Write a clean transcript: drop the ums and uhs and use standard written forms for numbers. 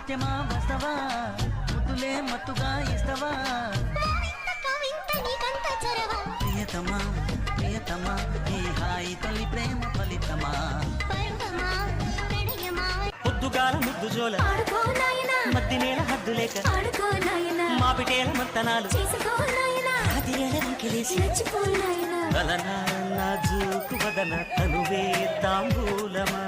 ముత్యమా వస్తవా ముద్దులే మత్తుగా ఇస్తవా ప్రియతమా ప్రియతమా ఈ హాయి తొలి ప్రేమ ఫలితమా పొద్దుగాల ముద్దు జోల మద్ది నేల హద్దు లేక మాపిటేల మంతనాలు నాజూకు వదన తనువే తాంబూలమా